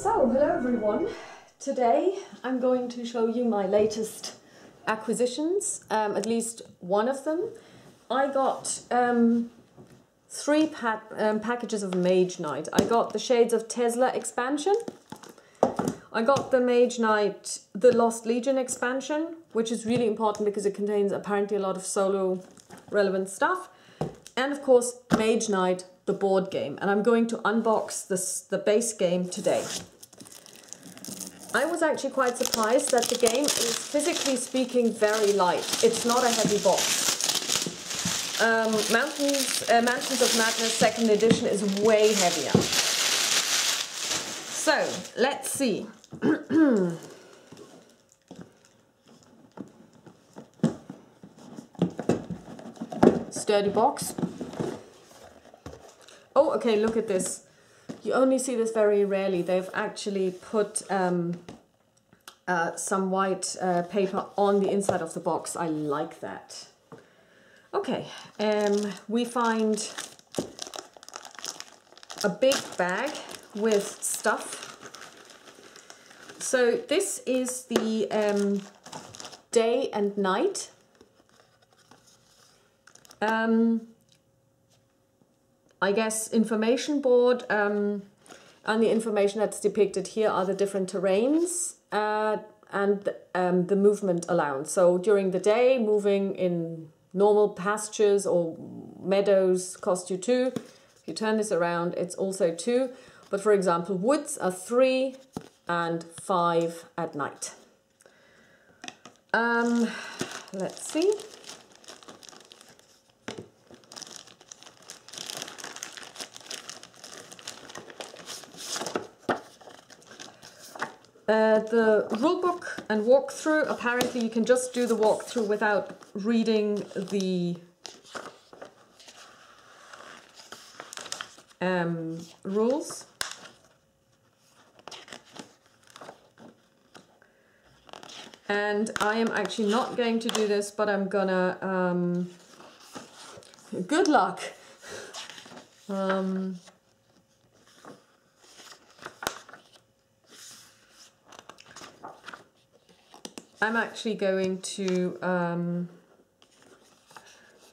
So, hello everyone. Today I'm going to show you my latest acquisitions, at least one of them. I got three packages of Mage Knight. I got the Shades of Tesla expansion. I got the Mage Knight, the Lost Legion expansion, which is really important because it contains apparently a lot of solo relevant stuff. And of course, Mage Knight, the board game. And I'm going to unbox the base game today. I was actually quite surprised that the game is, physically speaking, very light. It's not a heavy box. Mansions of Madness 2nd edition is way heavier. So, let's see. Sturdy box. Oh, okay, look at this. You only see this very rarely. They've actually put some white paper on the inside of the box. I like that. Okay, we find a big bag with stuff. So this is the day and night. I guess information board, and the information that's depicted here are the different terrains and the movement allowance. So during the day, moving in normal pastures or meadows cost you 2. If you turn this around, it's also 2. But for example, woods are 3 and 5 at night. Let's see. The rulebook and walkthrough, apparently you can just do the walkthrough without reading the rules. And I am actually not going to do this, but I'm gonna, good luck. I'm actually going to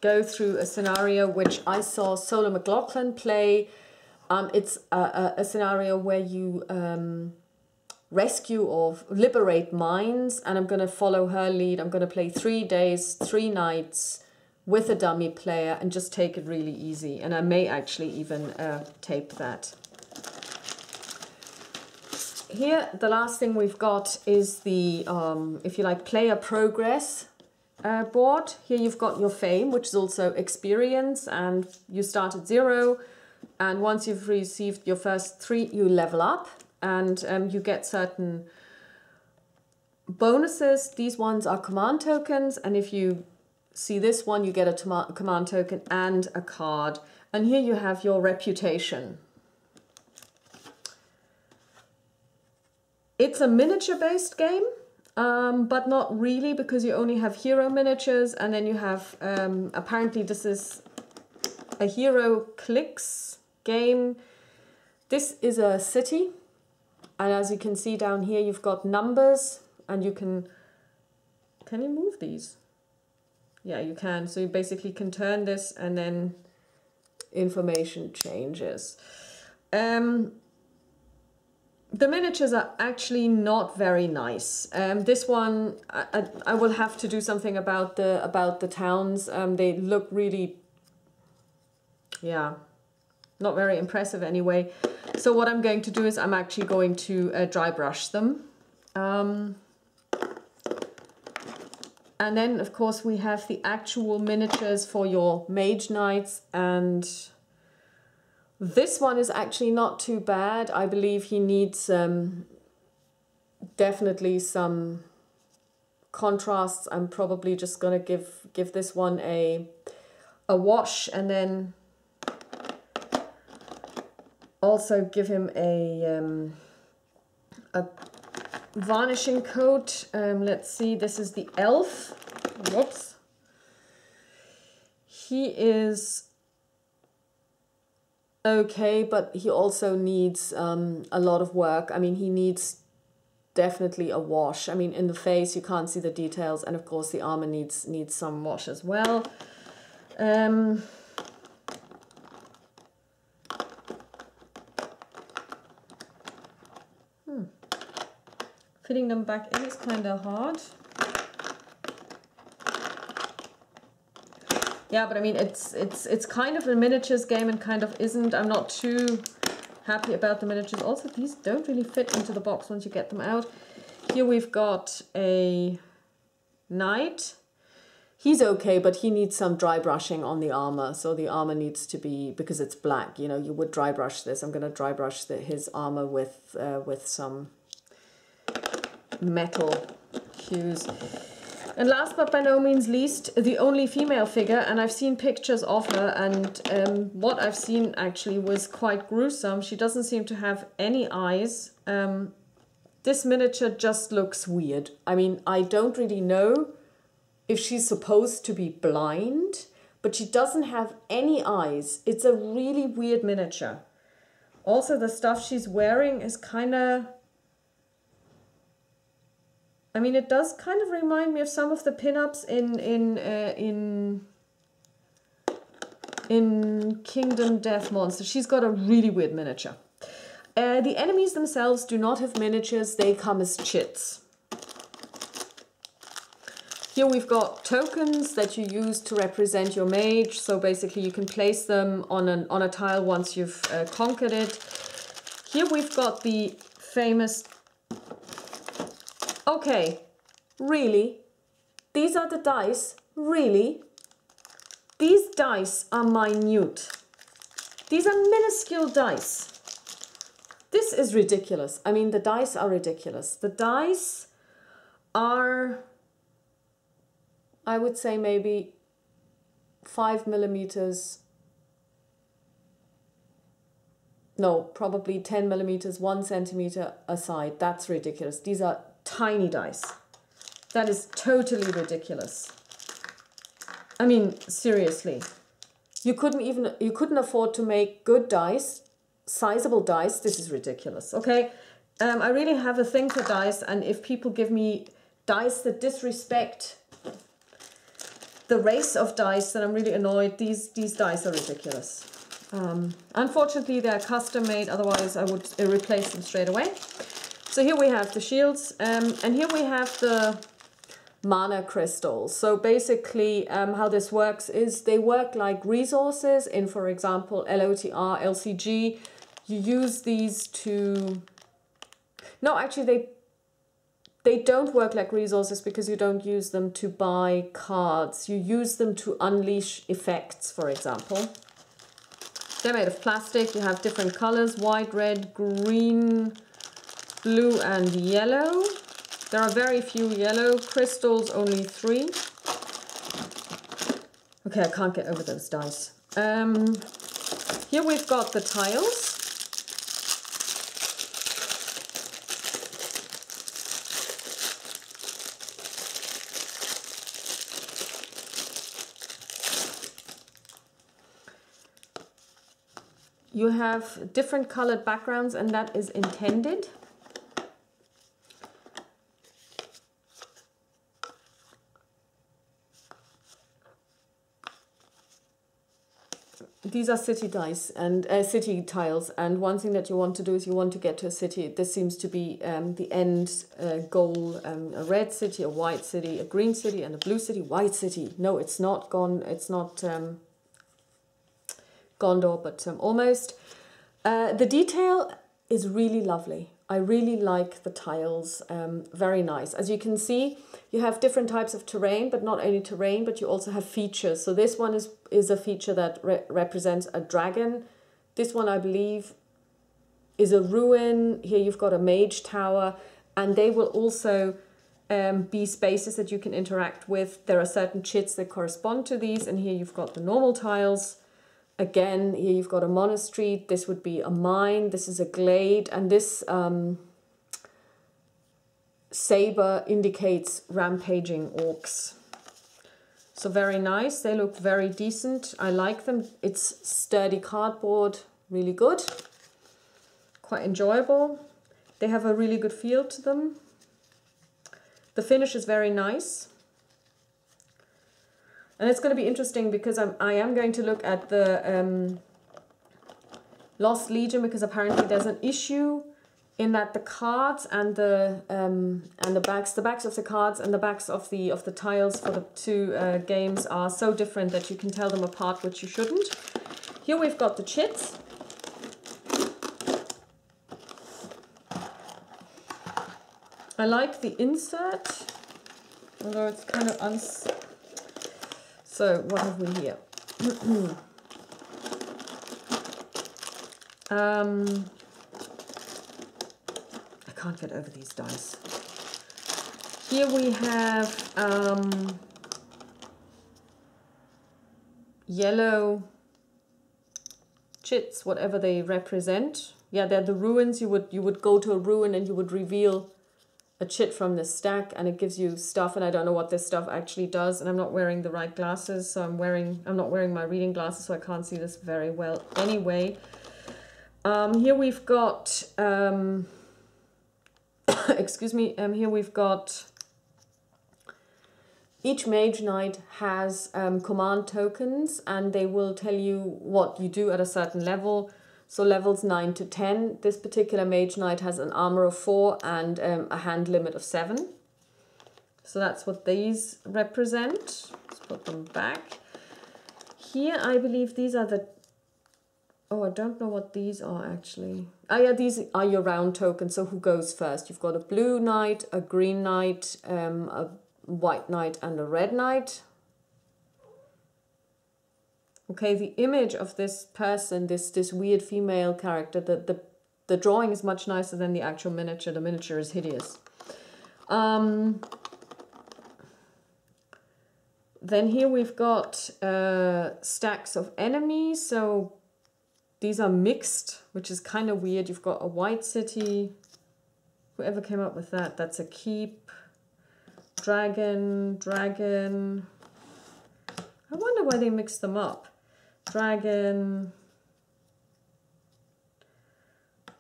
go through a scenario which I saw Sola McLaughlin play. It's a scenario where you rescue or liberate mines, and I'm going to follow her lead. I'm going to play 3 days, 3 nights with a dummy player and just take it really easy. And I may actually even tape that. Here, the last thing we've got is the, if you like, player progress board. Here you've got your fame, which is also experience, and you start at 0. And once you've received your first 3, you level up, and you get certain bonuses. These ones are command tokens, and if you see this one, you get a command token and a card. And here you have your reputation. It's a miniature-based game, but not really, because you only have hero miniatures, and then you have, apparently this is a hero clicks game. This is a city, and as you can see down here, you've got numbers, and you can you move these? Yeah, you can. So you basically can turn this, and then information changes. The miniatures are actually not very nice. This one, I will have to do something about the towns. They look really, yeah, not very impressive anyway. So what I'm going to do is I'm actually going to dry brush them. And then, of course, we have the actual miniatures for your Mage Knights, and this one is actually not too bad. I believe he needs definitely some contrasts. I'm probably just gonna give this one a wash, and then also give him a varnishing coat. Let's see, this is the elf. Whoops. He is okay, but he also needs a lot of work. I mean, he needs definitely a wash. I mean, in the face you can't see the details, and of course the armor needs some wash as well. Fitting them back in is kind of hard. Yeah, but I mean, it's kind of a miniatures game and kind of isn't. I'm not too happy about the miniatures. Also, these don't really fit into the box once you get them out. Here we've got a knight. He's okay, but he needs some dry brushing on the armor. So the armor needs to be, because it's black, you know, you would dry brush this. I'm going to dry brush his armor with some metal hues. And last but by no means least, the only female figure, and I've seen pictures of her, and what I've seen actually was quite gruesome. She doesn't seem to have any eyes. This miniature just looks weird. I mean, I don't really know if she's supposed to be blind, but she doesn't have any eyes. It's a really weird miniature. Also, the stuff she's wearing is kind of... I mean, it does kind of remind me of some of the pinups in Kingdom Death Monster. She's got a really weird miniature. The enemies themselves do not have miniatures. They come as chits. Here we've got tokens that you use to represent your mage. So basically you can place them on a tile once you've conquered it. Here we've got the famous... Okay, really? These are the dice? Really? These dice are minute. These are minuscule dice. This is ridiculous. I mean, the dice are ridiculous. The dice are, I would say, maybe 5 millimeters. No, probably 10 millimeters, 1 centimeter aside. That's ridiculous. These are tiny dice. That is totally ridiculous. I mean, seriously. You couldn't afford to make good dice, sizable dice. This is ridiculous, okay? I really have a thing for dice, and if people give me dice that disrespect the race of dice, then I'm really annoyed. These dice are ridiculous. Unfortunately, they're custom made, otherwise I would replace them straight away. So here we have the shields, and here we have the mana crystals. So basically how this works is they work like resources in, for example, LOTR, LCG. You use these to... No, actually they don't work like resources because you don't use them to buy cards. You use them to unleash effects, for example. They're made of plastic. You have different colors: white, red, green, blue and yellow. There are very few yellow crystals, only 3. Okay, I can't get over those dice. Here we've got the tiles. You have different colored backgrounds, and that is intended. These are city dice and city tiles, and one thing that you want to do is you want to get to a city. This seems to be the end goal: a red city, a white city, a green city, and a blue city. White city. No, it's not gone. It's not Gondor, but almost. The detail is really lovely. I really like the tiles. Very nice. As you can see, you have different types of terrain, but not only terrain, but you also have features. So this one is a feature that represents a dragon. This one, I believe, is a ruin. Here you've got a mage tower, and they will also be spaces that you can interact with. There are certain chits that correspond to these, and here you've got the normal tiles. Again, here you've got a monastery. This would be a mine. This is a glade. And this saber indicates rampaging orcs. So very nice. They look very decent. I like them. It's sturdy cardboard. really good, quite enjoyable. They have a really good feel to them. The finish is very nice. And it's going to be interesting because I am going to look at the Lost Legion, because apparently there's an issue in that the cards and the backs of the cards and the backs of the tiles for the two games are so different that you can tell them apart, which you shouldn't. Here we've got the Chits. I like the insert, although it's kind of So what have we here? I can't get over these dice. Here we have yellow chits, whatever they represent. Yeah, they're the ruins. You would go to a ruin and you would reveal a chit from this stack, and it gives you stuff, and I don't know what this stuff actually does, and I'm not wearing the right glasses, so I'm not wearing my reading glasses, so I can't see this very well anyway. Here we've got excuse me, here we've got each Mage Knight has command tokens, and they will tell you what you do at a certain level. So levels 9 to 10, this particular Mage Knight has an armor of 4 and a hand limit of 7. So that's what these represent. Let's put them back. Here I believe these are the... Oh, I don't know what these are actually. Oh yeah, these are your round tokens. So who goes first? You've got a blue knight, a green knight, a white knight and a red knight. Okay, the image of this person, this weird female character, the drawing is much nicer than the actual miniature. The miniature is hideous. Then here we've got stacks of enemies. So these are mixed, which is kind of weird. You've got a white city. Whoever came up with that, that's a keep. Dragon. I wonder why they mixed them up. Dragon,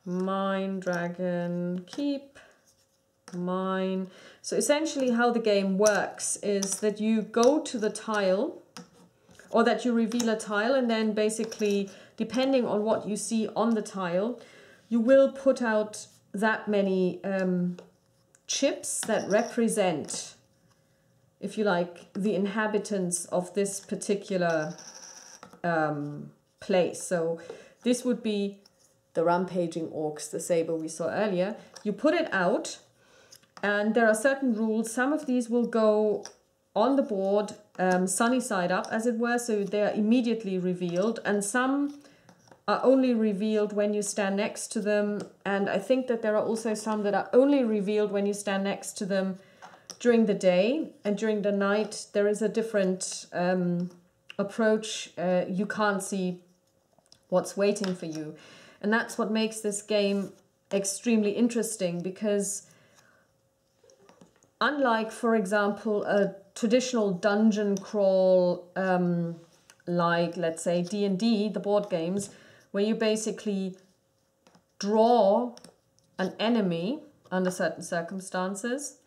mine, dragon, keep, mine. So essentially how the game works is that you go to the tile, or that you reveal a tile, and then basically, depending on what you see on the tile, you will put out that many chips that represent, if you like, the inhabitants of this particular place. So this would be the rampaging orcs, the saber we saw earlier. You put it out, and there are certain rules. Some of these will go on the board sunny side up, as it were, so they are immediately revealed, and some are only revealed when you stand next to them, and I think that there are also some that are only revealed when you stand next to them during the day, and during the night there is a different approach. You can't see what's waiting for you, and that's what makes this game extremely interesting, because unlike, for example, a traditional dungeon crawl like, let's say, D&D, the board games, where you basically draw an enemy under certain circumstances,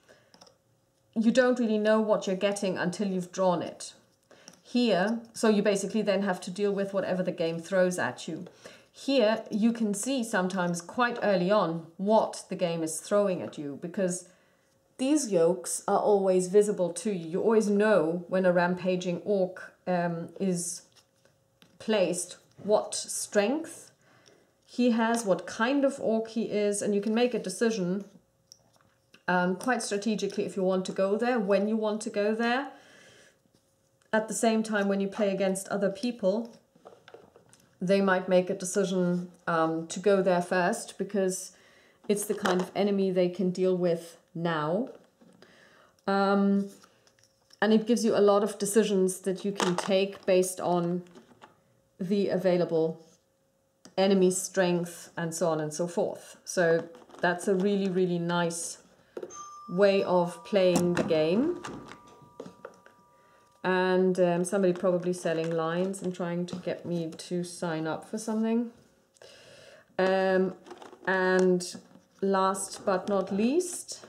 you don't really know what you're getting until you've drawn it. Here, so you basically then have to deal with whatever the game throws at you. Here, you can see sometimes quite early on what the game is throwing at you, because these yolks are always visible to you. You always know when a rampaging orc is placed, what strength he has, what kind of orc he is, and you can make a decision quite strategically if you want to go there, when you want to go there. At the same time, when you play against other people, they might make a decision to go there first, because it's the kind of enemy they can deal with now. And it gives you a lot of decisions that you can take based on the available enemy strength and so on and so forth. So that's a really, really nice way of playing the game. And somebody probably selling lines and trying to get me to sign up for something. And last but not least,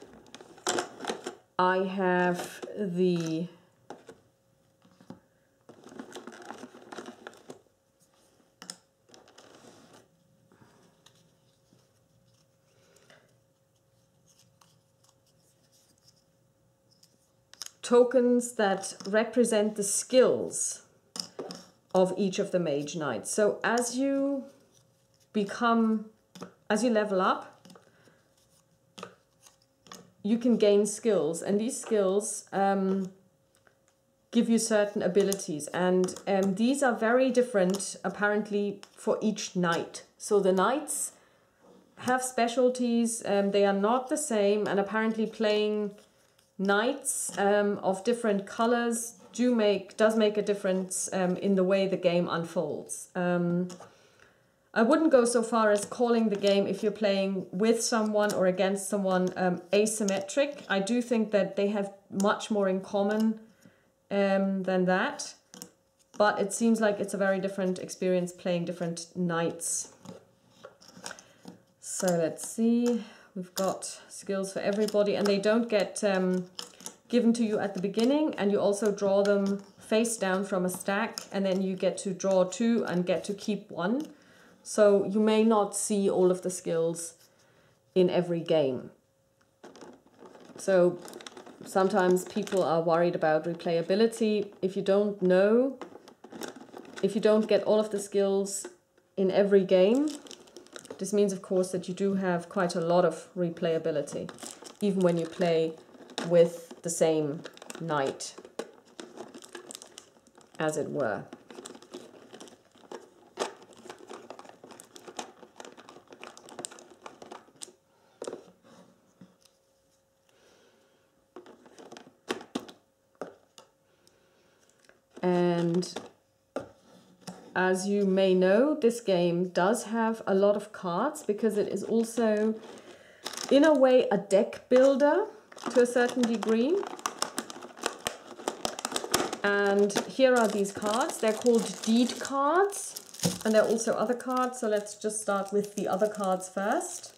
I have the tokens that represent the skills of each of the Mage Knights. So as you level up, you can gain skills, and these skills give you certain abilities, and these are very different apparently for each knight. So the knights have specialties, they are not the same, and apparently playing knights of different colors does make a difference in the way the game unfolds. I wouldn't go so far as calling the game, if you're playing with someone or against someone, asymmetric. I do think that they have much more in common than that, but it seems like it's a very different experience playing different knights. So let's see, we've got skills for everybody, and they don't get given to you at the beginning, and you also draw them face down from a stack, and then you get to draw 2 and get to keep 1. So you may not see all of the skills in every game. So sometimes people are worried about replayability. If you don't get all of the skills in every game, this means of course that you do have quite a lot of replayability, even when you play with the same knight, as it were. And as you may know, this game does have a lot of cards, because it is also, in a way, a deck builder to a certain degree. And here are these cards. They're called deed cards, and there are also other cards. So let's just start with the other cards first.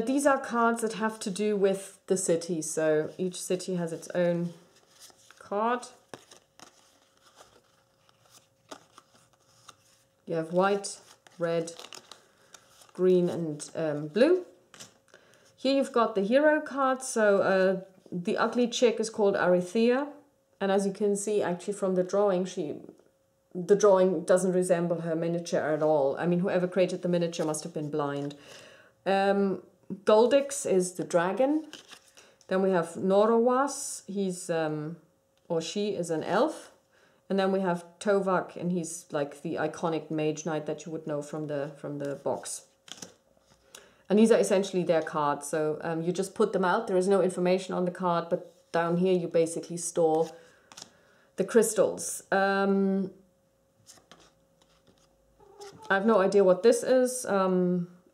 These are cards that have to do with the city, so each city has its own card. You have white, red, green and blue. Here you've got the hero card, so the ugly chick is called Arithea, and as you can see actually from the drawing, the drawing doesn't resemble her miniature at all. I mean, whoever created the miniature must have been blind. Goldix is the dragon. Then we have Norowas, he's or she is an elf. And then we have Tovak, and he's like the iconic mage knight that you would know from the box. And these are essentially their cards, so you just put them out. There is no information on the card, but down here you basically store the crystals. I have no idea what this is.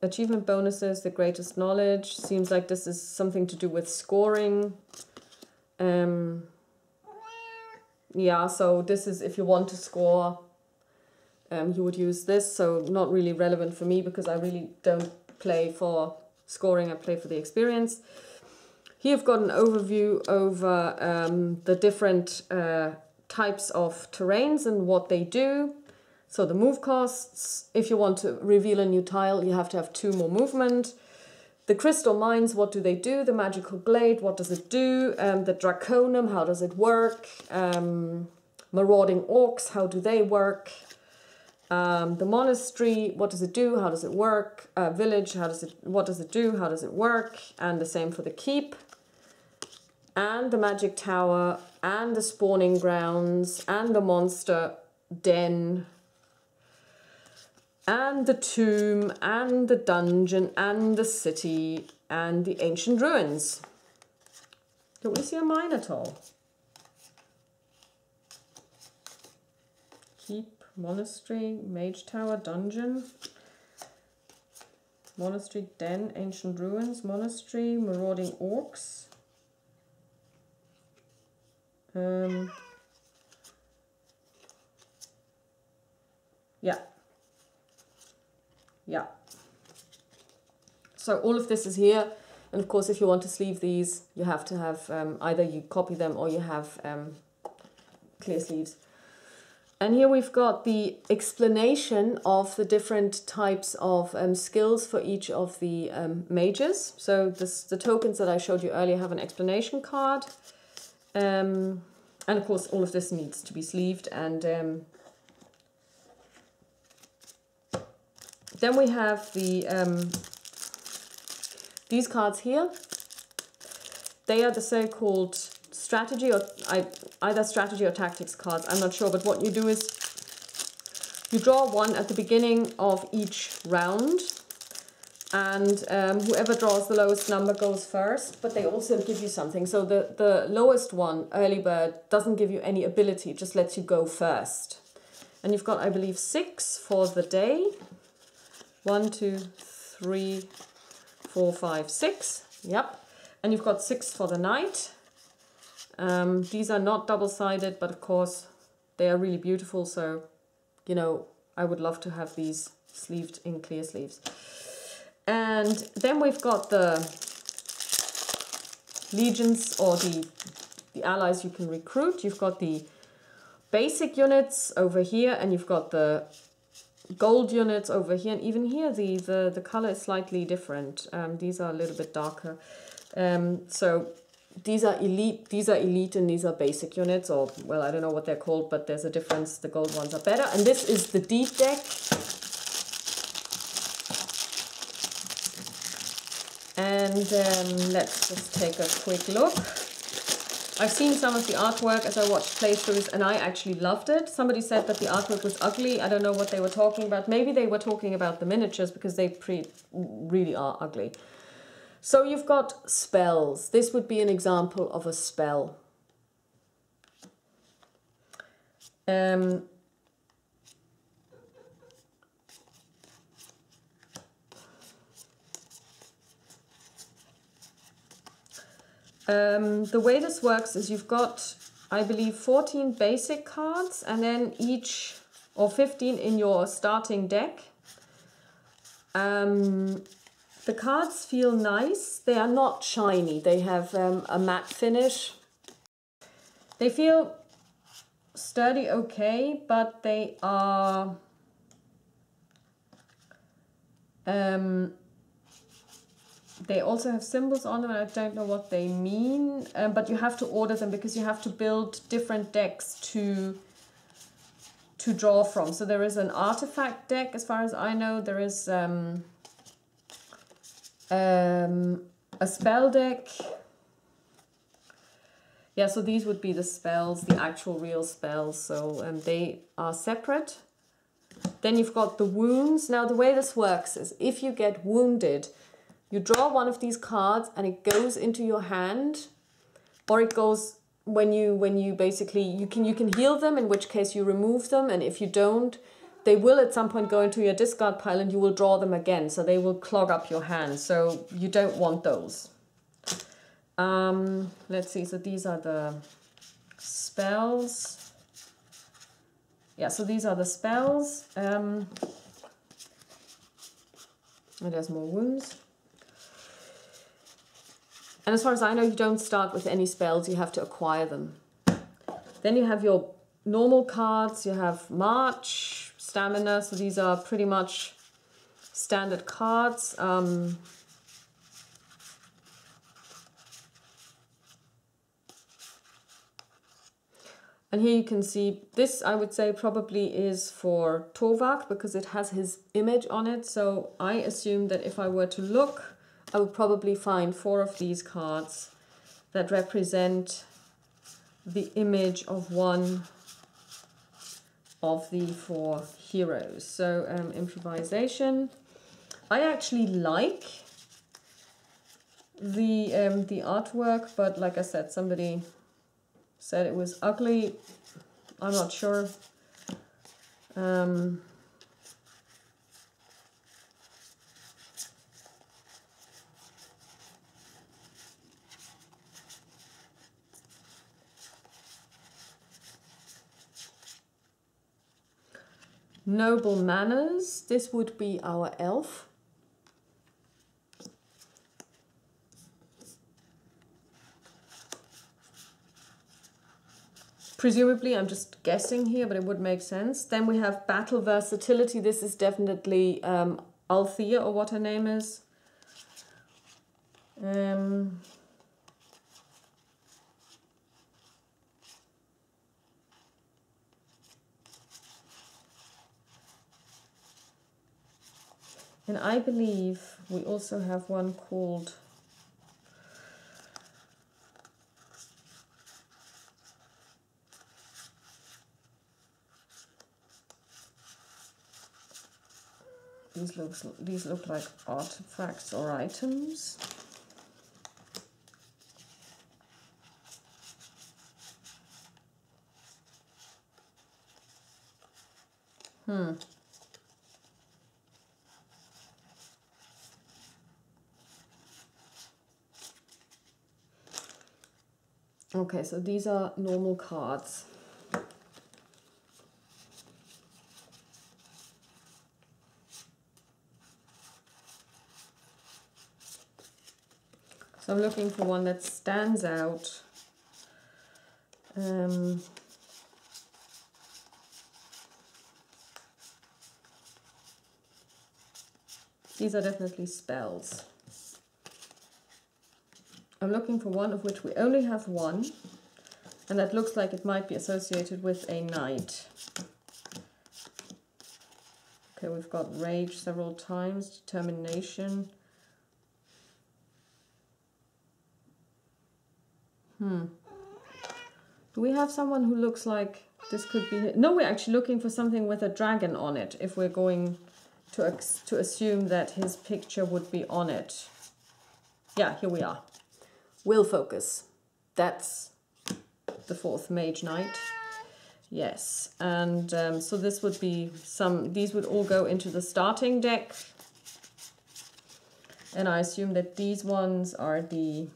Achievement bonuses, the greatest knowledge. Seems like this is something to do with scoring. Yeah, so this is if you want to score, you would use this. So not really relevant for me, because I really don't play for scoring, I play for the experience. Here you've got an overview over the different types of terrains and what they do. So the move costs, if you want to reveal a new tile, you have to have 2 more movement. The crystal mines, what do they do? The magical glade, what does it do? The draconum, how does it work? Marauding orcs, how do they work? The monastery, what does it do? How does it work? Village, what does it do? How does it work? And the same for the keep. And the magic tower, and the spawning grounds, and the monster den, and the tomb, and the dungeon, and the city, and the ancient ruins. Don't we see a mine at all? Keep, monastery, mage tower, dungeon. Monastery, Den, Ancient Ruins, Monastery, Marauding Orcs. Yeah. Yeah. So all of this is here. And of course, if you want to sleeve these, you have to have either you copy them or you have clear sleeves. And here we've got the explanation of the different types of skills for each of the mages. So the tokens that I showed you earlier have an explanation card. And of course, all of this needs to be sleeved. And then we have these cards here. They are the so-called strategy or either strategy or tactics cards. I'm not sure, but what you do is you draw one at the beginning of each round, and whoever draws the lowest number goes first, but they also give you something. So the lowest one, Early Bird, doesn't give you any ability, just lets you go first. And you've got, I believe, 6 for the day. 1, 2, 3, 4, 5, 6. Yep. And you've got 6 for the night. These are not double-sided, but of course they are really beautiful. So, you know, I would love to have these sleeved in clear sleeves. And then we've got the legions or the allies you can recruit. You've got the basic units over here, and you've got the gold units over here, and even here the color is slightly different. These are a little bit darker. So these are elite and these are basic units, or well, I don't know what they're called, but there's a difference. The gold ones are better. And this is the deep deck. And let's just take a quick look. I've seen some of the artwork as I watched playthroughs, and I actually loved it. Somebody said that the artwork was ugly. I don't know what they were talking about. Maybe they were talking about the miniatures, because they really are ugly. So you've got spells. This would be an example of a spell. The way this works is you've got, I believe, 14 basic cards, and then each, or 15 in your starting deck. The cards feel nice. They are not shiny. They have a matte finish. They feel sturdy, okay, but they are they also have symbols on them, and I don't know what they mean, but you have to order them because you have to build different decks to draw from. So there is an artifact deck, as far as I know. There is a spell deck. Yeah, so these would be the spells, the actual real spells. So they are separate. Then you've got the wounds. Now the way this works is if you get wounded, you draw one of these cards and it goes into your hand, or it goes when you basically, you can heal them, in which case you remove them, and if you don't, they will at some point go into your discard pile and you will draw them again, so they will clog up your hand, so you don't want those. Let's see, so these are the spells. Yeah, so these are the spells. And there's more wounds. And as far as I know, you don't start with any spells, you have to acquire them. Then you have your normal cards, you have March, Stamina, so these are pretty much standard cards. And here you can see, this I would say probably is for Torvak, because it has his image on it. So I assume that if I were to look, I would probably find 4 of these cards that represent the image of one of the 4 heroes. So improvisation. I actually like the artwork, but like I said, somebody said it was ugly. I'm not sure. Noble manners. This would be our elf. Presumably, I'm just guessing here, but it would make sense. Then we have battle versatility. This is definitely Althea, or what her name is. And I believe we also have one called these look like artifacts or items. Okay, so these are normal cards. So I'm looking for one that stands out. These are definitely spells. I'm looking for one of which we only have one, and that looks like it might be associated with a knight. Okay, we've got rage several times, determination. Do we have someone who looks like this could be... No, we're actually looking for something with a dragon on it, if we're going to assume that his picture would be on it. Yeah, here we are. Will focus. That's the 4th Mage Knight. Yes, and so this would be these would all go into the starting deck. And I assume that these ones are the...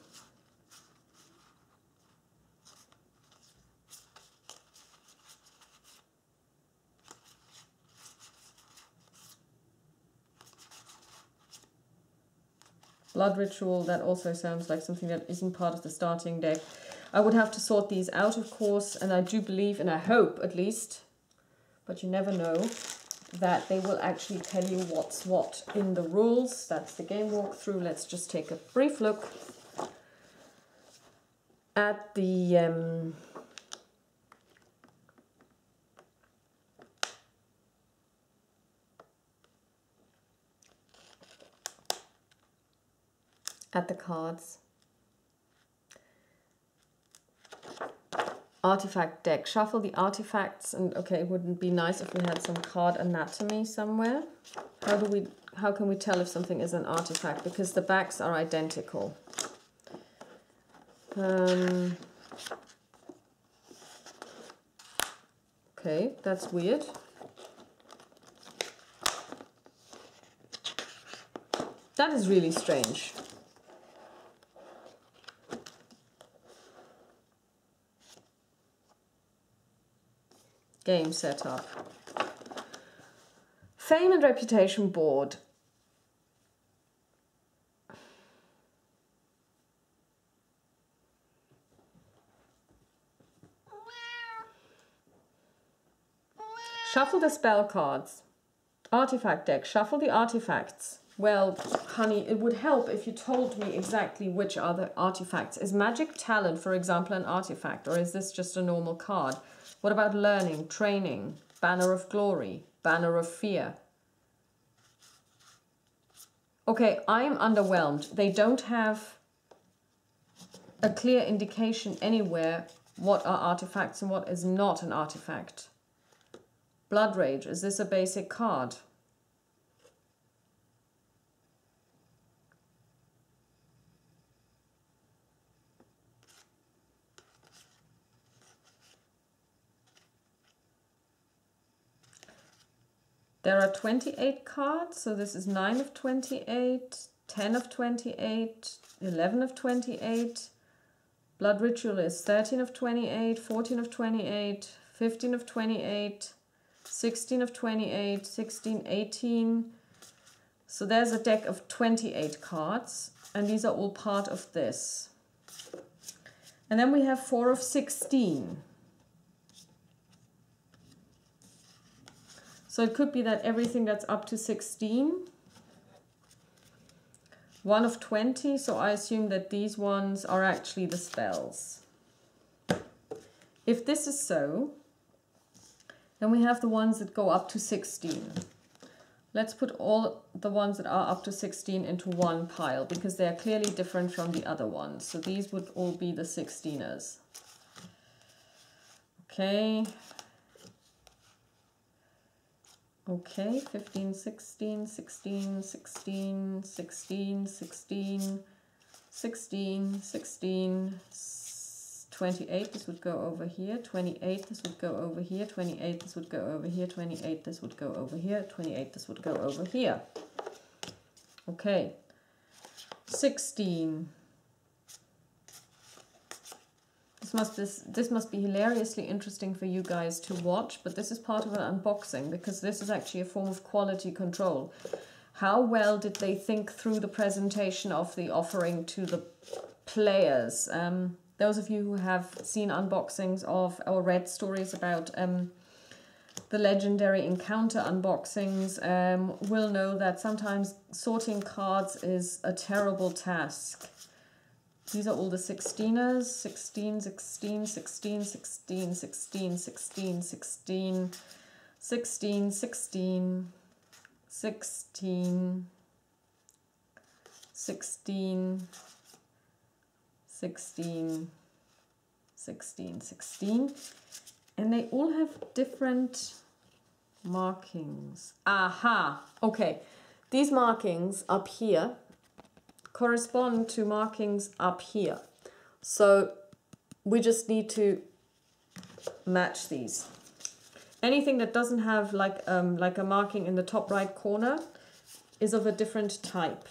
Blood Ritual, that also sounds like something that isn't part of the starting deck. I would have to sort these out, of course, and I do believe, and I hope at least, but you never know, that they will actually tell you what's what in the rules. That's the game walkthrough. Let's just take a brief look at the... at the cards. Artifact deck. Shuffle the artifacts, and okay, it wouldn't be nice if we had some card anatomy somewhere. How can we tell if something is an artifact? Because the backs are identical. Okay, that's weird. That is really strange. Game setup. Fame and reputation board. Shuffle the spell cards. Artifact deck. Shuffle the artifacts. Well, honey, it would help if you told me exactly which are the artifacts. Is magic talent, for example, an artifact, or is this just a normal card? What about learning, training, banner of glory, banner of fear? Okay, I'm underwhelmed. They don't have a clear indication anywhere what are artifacts and what is not an artifact. Blood Rage, is this a basic card? There are 28 cards, so this is 9 of 28, 10 of 28, 11 of 28. Blood Ritual is 13 of 28, 14 of 28, 15 of 28, 16 of 28, 16, 18. So there's a deck of 28 cards, and these are all part of this. And then we have 4 of 16. So it could be that everything that's up to 16. 1 of 20, so I assume that these ones are actually the spells. If this is so, then we have the ones that go up to 16. Let's put all the ones that are up to 16 into one pile, because they are clearly different from the other ones. So these would all be the 16ers. Okay. Okay, 15, 16, 16, 16, 16, 16, 16, 16, 28, this would go over here, 28, this would go over here, 28, this would go over here, 28, this would go over here, 28, this would go over here. Okay, 16. This must be hilariously interesting for you guys to watch, but this is part of an unboxing because this is actually a form of quality control. How well did they think through the presentation of the offering to the players? Those of you who have seen unboxings of or read stories about the legendary encounter unboxings will know that sometimes sorting cards is a terrible task. These are all the 16ers, 16, 16, 16, 16, 16, 16, 16, 16, 16, 16, 16, 16, 16, 16, and they all have different markings. Aha, okay, these markings up here correspond to markings up here. So we just need to match these. Anything that doesn't have like a marking in the top right corner is of a different type.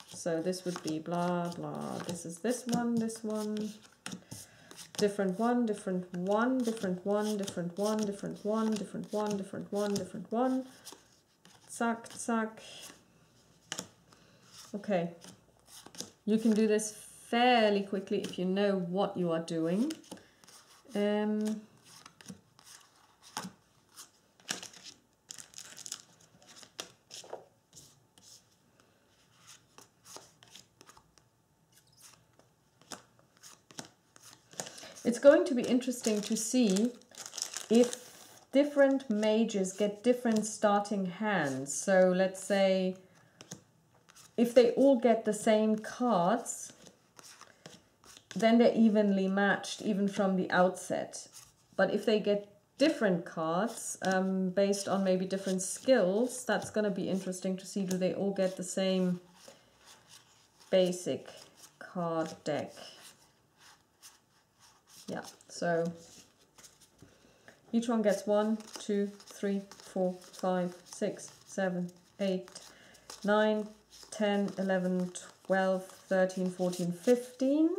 So this would be blah, blah. This is this one, different one, different one, different one, different one, different one, different one, different one, different one. Zack, zack. Okay, you can do this fairly quickly if you know what you are doing. It's going to be interesting to see if different mages get different starting hands. So let's say if they all get the same cards, then they're evenly matched even from the outset. But if they get different cards based on maybe different skills, that's going to be interesting to see. Do they all get the same basic card deck? Yeah, so each one gets 1, 2, 3, 4, 5, 6, 7, 8, 9, 10, 11, 12, 13, 14, 15.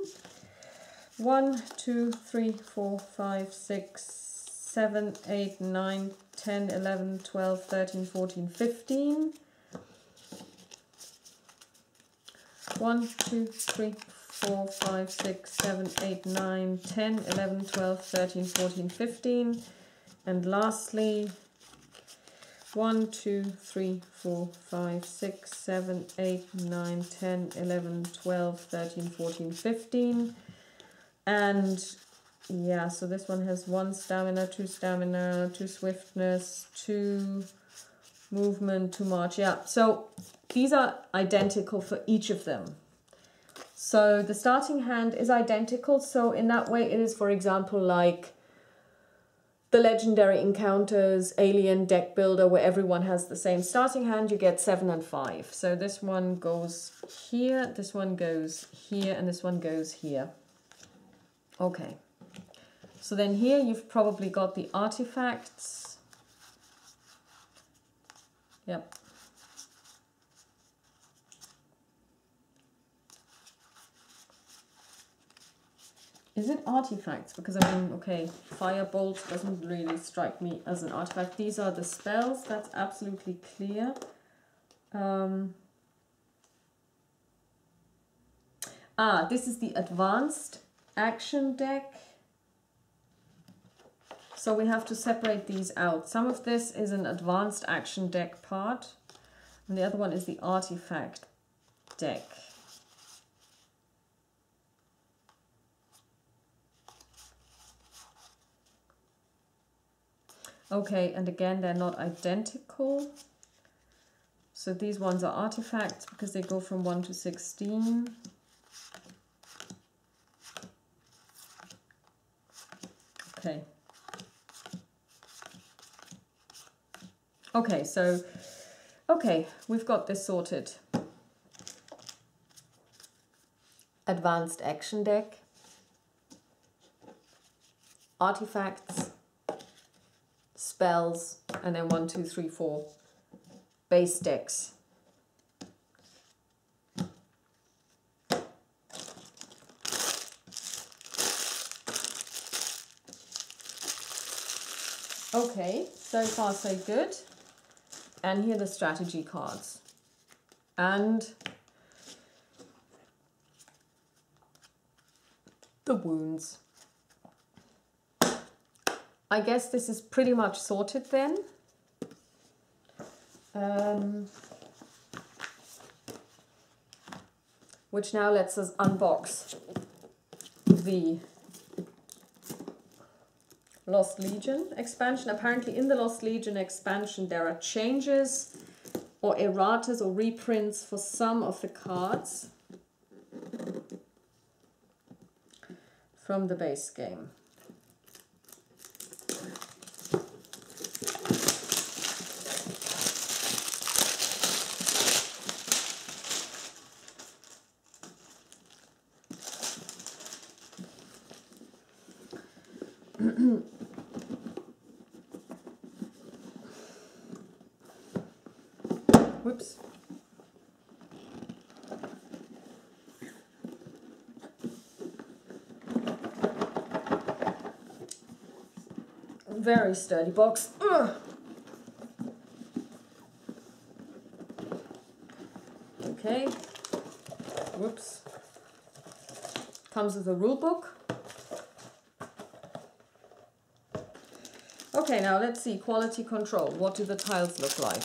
1, 2, 3, 4, 5, 6, 7, 8, 9, 10, 11, 12, 13, 14, 15. 1, 2, 3, 4, 5, 6, 7, 8, 9, 10, 11, 12, 13, 14, 15. And lastly, 1, 2, 3, 4, 5, 6, 7, 8, 9, 10, 11, 12, 13, 14, 15. And yeah, so this one has 1 stamina, 2 stamina, 2 swiftness, 2 movement, 2 march. Yeah, so these are identical for each of them. So the starting hand is identical. So in that way it is, for example, like the legendary encounters, alien deck builder, where everyone has the same starting hand. You get 7 and 5. So this one goes here, this one goes here, and this one goes here. Okay. So then here you've probably got the artifacts. Yep. Is it artifacts? Because I mean, okay, Firebolt doesn't really strike me as an artifact. These are the spells, that's absolutely clear. This is the advanced action deck. So we have to separate these out. Some of this is an advanced action deck part, and the other one is the artifact deck. Okay, and again, they're not identical. So these ones are artifacts because they go from 1 to 16. Okay. Okay, so, okay, we've got this sorted. Advanced action deck. Artifacts. Spells, and then 1, 2, 3, 4 base decks. Okay, so far so good. And here are the strategy cards. And the wounds. I guess this is pretty much sorted then. Which now lets us unbox the Lost Legion expansion. Apparently in the Lost Legion expansion there are changes or erratas or reprints for some of the cards from the base game. Whoops. Very sturdy box. Ugh. Okay. Whoops. Comes with a rule book. Okay, now let's see. Quality control. What do the tiles look like?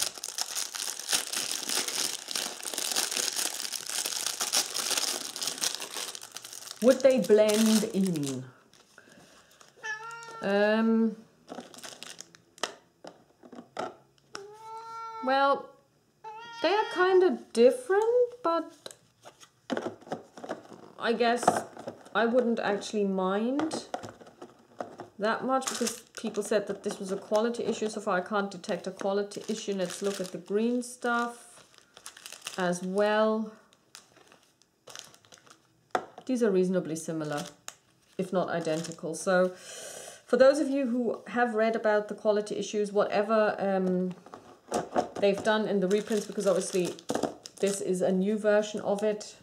Would they blend in? Well, they are kind of different, but I guess I wouldn't actually mind that much because people said that this was a quality issue. So far I can't detect a quality issue. Let's look at the green stuff as well. These are reasonably similar, if not identical. So for those of you who have read about the quality issues, whatever they've done in the reprints, because obviously this is a new version of it,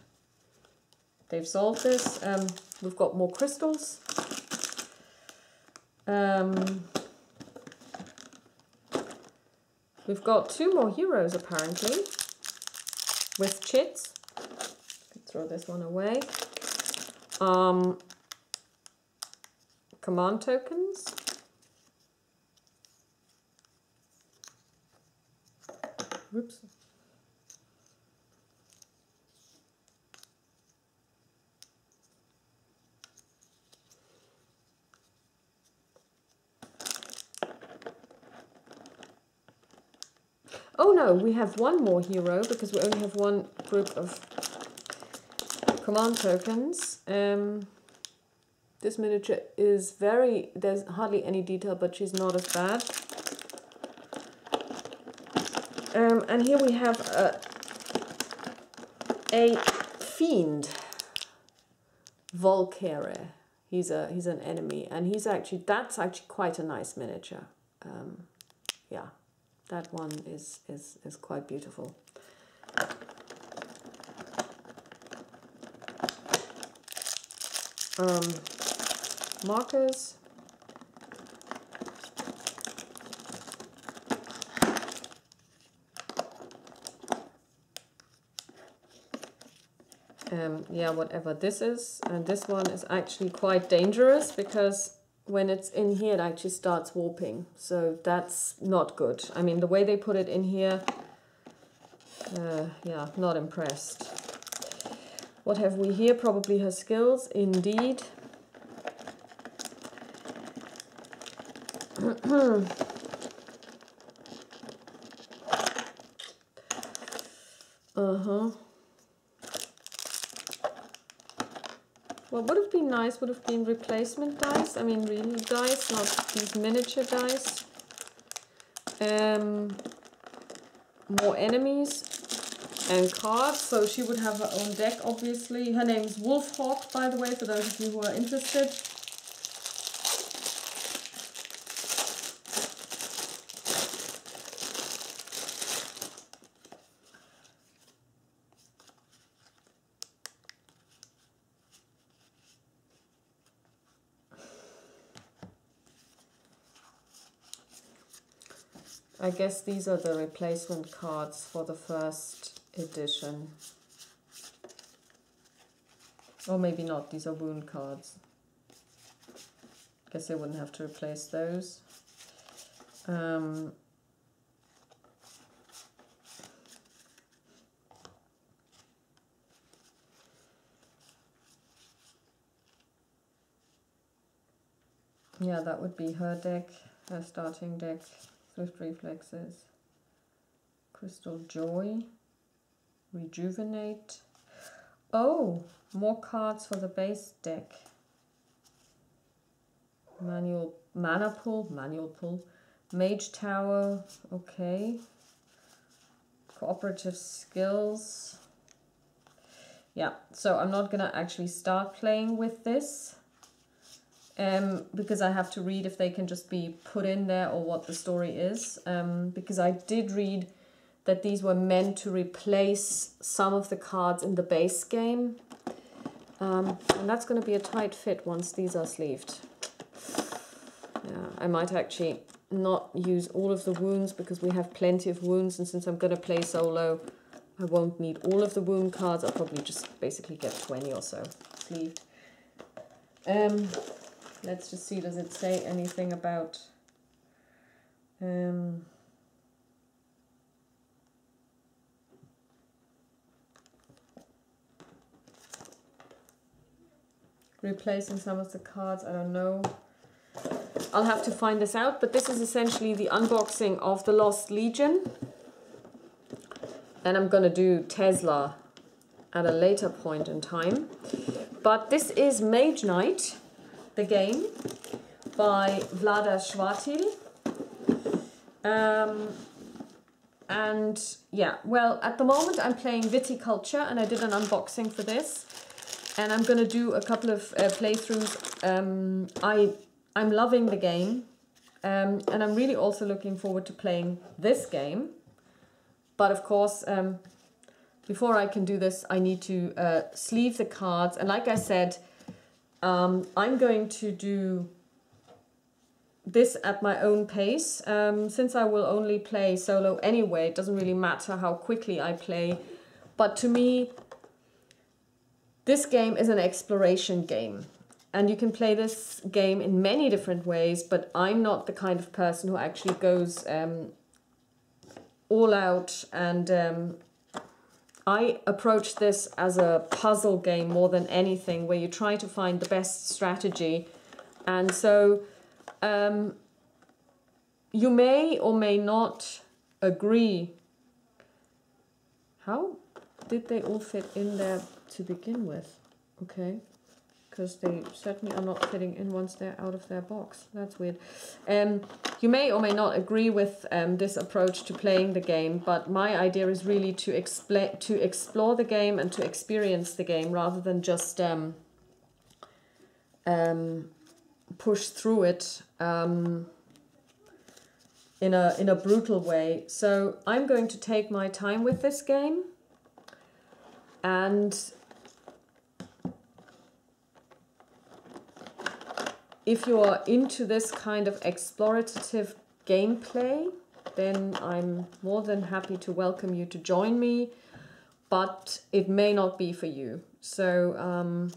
they've solved this. We've got more crystals. We've got 2 more heroes apparently with Chits. Throw this one away. Command tokens. Whoops. Oh no, we have one more hero because we only have one group of command tokens. This miniature is very, there's hardly any detail, but she's not as bad. And here we have a fiend, Volkere. He's an enemy, and that's actually quite a nice miniature. Yeah, that one is quite beautiful. markers. Yeah, whatever this is. And this one is actually quite dangerous because when it's in here, it actually starts warping. So that's not good. I mean, the way they put it in here, yeah, not impressed. What have we here? Probably her skills, indeed. What would have been nice would have been replacement dice. I mean, real dice, not these miniature dice. More enemies and cards. So she would have her own deck, obviously. Her name's Wolfhawk, by the way, for those of you who are interested. I guess these are the replacement cards for the first edition. Or maybe not, these are wound cards. Guess they wouldn't have to replace those. Yeah, that would be her deck, her starting deck. Swift Reflexes, Crystal Joy, Rejuvenate. Oh, more cards for the base deck. Manual pull, Mage Tower, okay. Cooperative Skills. Yeah, so I'm not gonna actually start playing with this. Because I have to read if they can just be put in there or what the story is. Because I did read that these were meant to replace some of the cards in the base game. And that's going to be a tight fit once these are sleeved. Yeah, I might actually not use all of the wounds because we have plenty of wounds. And since I'm going to play solo, I won't need all of the wound cards. I'll probably just basically get 20 or so sleeved. Let's just see, does it say anything about replacing some of the cards? I don't know. I'll have to find this out, but this is essentially the unboxing of the Lost Legion. And I'm going to do Tesla at a later point in time. But this is Mage Knight, the game, by Vlada Schwartil. And yeah, well, at the moment I'm playing Viticulture, and I did an unboxing for this. And I'm going to do a couple of playthroughs. I'm loving the game. And I'm really also looking forward to playing this game. But of course, before I can do this, I need to sleeve the cards. And like I said, I'm going to do this at my own pace. Since I will only play solo anyway, it doesn't really matter how quickly I play. But to me, this game is an exploration game. And you can play this game in many different ways, but I'm not the kind of person who actually goes all out. And I approach this as a puzzle game more than anything, where you try to find the best strategy. And so you may or may not agree. How did they all fit in there to begin with? Okay, because they certainly are not fitting in once they're out of their box. That's weird. You may or may not agree with this approach to playing the game, but my idea is really to explore the game and to experience the game rather than just push through it in a brutal way. So I'm going to take my time with this game, and if you are into this kind of explorative gameplay, then I'm more than happy to welcome you to join me, but it may not be for you. So,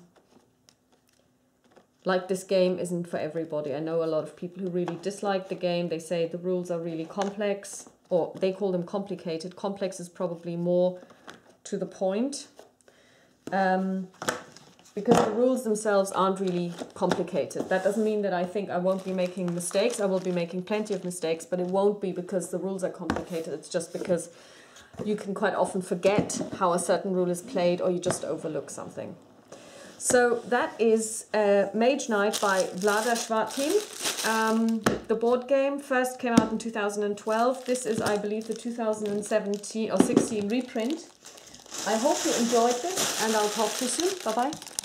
like, this game isn't for everybody. I know a lot of people who really dislike the game. They say the rules are really complex, or they call them complicated. Complex is probably more to the point. Because the rules themselves aren't really complicated. That doesn't mean that I think I won't be making mistakes. I will be making plenty of mistakes, but it won't be because the rules are complicated. It's just because you can quite often forget how a certain rule is played, or you just overlook something. So that is Mage Knight by Vlada Schwartin. The board game first came out in 2012. This is, I believe, the 2017 or 16 reprint. I hope you enjoyed this, and I'll talk to you soon. Bye-bye.